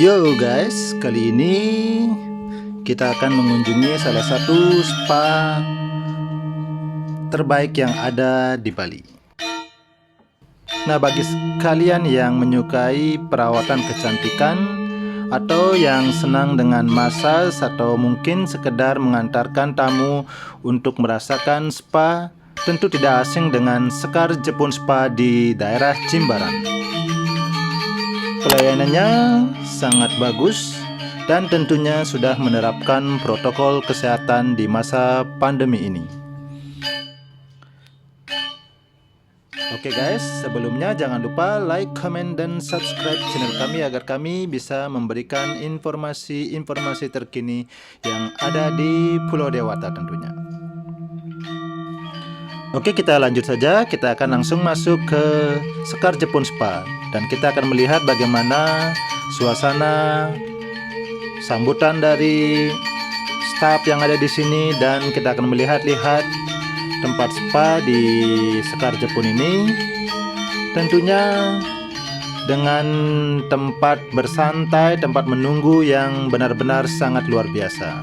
Yo guys, kali ini kita akan mengunjungi salah satu spa terbaik yang ada di Bali. Nah, bagi kalian yang menyukai perawatan kecantikan atau yang senang dengan massage atau mungkin sekedar mengantarkan tamu untuk merasakan spa, tentu tidak asing dengan Sekar Jepun Spa di daerah Jimbaran. Pelayanannya sangat bagus dan tentunya sudah menerapkan protokol kesehatan di masa pandemi ini. Oke guys, sebelumnya jangan lupa like, comment, dan subscribe channel kami agar kami bisa memberikan informasi-informasi terkini yang ada di Pulau Dewata tentunya. Oke, kita lanjut saja. Kita akan langsung masuk ke Sekar Jepun Spa dan kita akan melihat bagaimana suasana sambutan dari staf yang ada di sini, dan kita akan melihat-lihat tempat spa di Sekar Jepun ini. Tentunya dengan tempat bersantai, tempat menunggu yang benar-benar sangat luar biasa.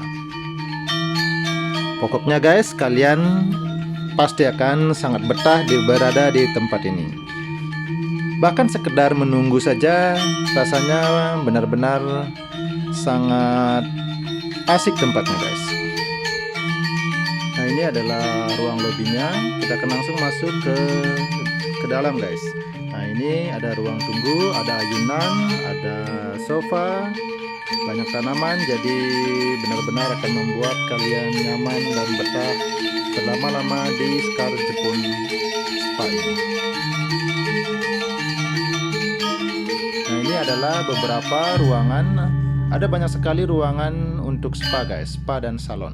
Pokoknya guys, kalian pasti akan sangat betah berada di tempat ini. Bahkan sekedar menunggu saja rasanya benar-benar sangat asik tempatnya guys. Nah, ini adalah ruang lobinya. Kita akan langsung masuk ke dalam guys. Nah, ini ada ruang tunggu, ada ayunan, ada sofa, banyak tanaman, jadi benar-benar akan membuat kalian nyaman dan betah berlama-lama di Sekar Jepun Spa ini. Nah, ini adalah beberapa ruangan. Ada banyak sekali ruangan untuk spa guys, spa dan salon.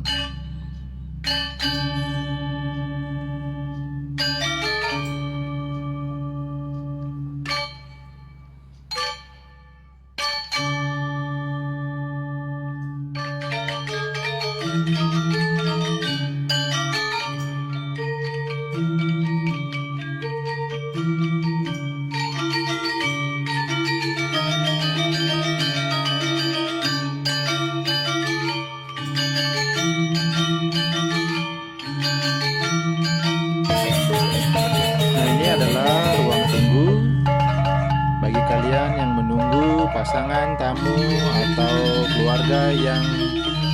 Bagi kalian yang menunggu pasangan, tamu, atau keluarga yang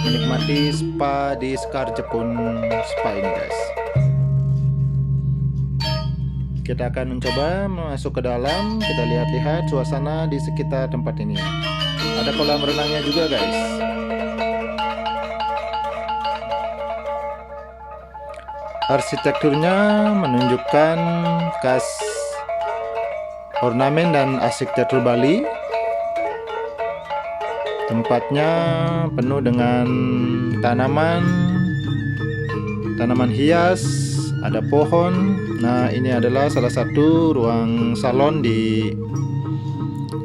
menikmati spa di Sekar Jepun Spa ini guys. Kita akan mencoba masuk ke dalam. Kita lihat-lihat suasana di sekitar tempat ini. Ada kolam renangnya juga guys. Arsitekturnya menunjukkan khas ornamen dan arsitektur Bali. Tempatnya penuh dengan tanaman hias, ada pohon. Nah, ini adalah salah satu ruang salon di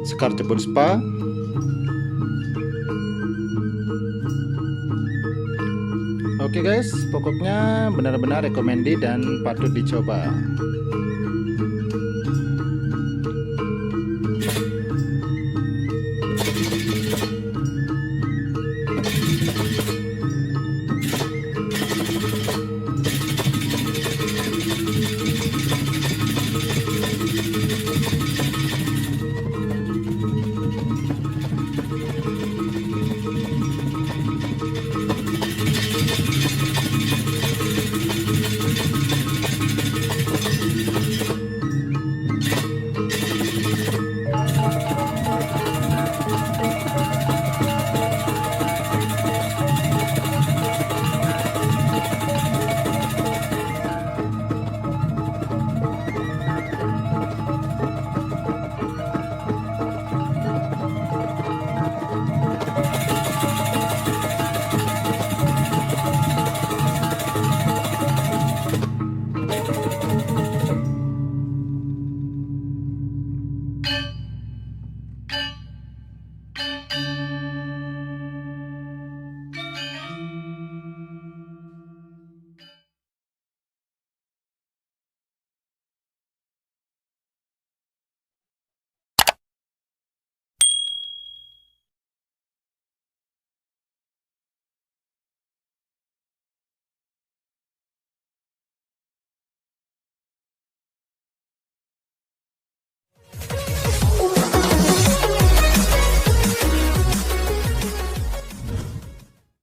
Sekar Jepun Spa. Oke guys, pokoknya benar-benar recommended dan patut dicoba.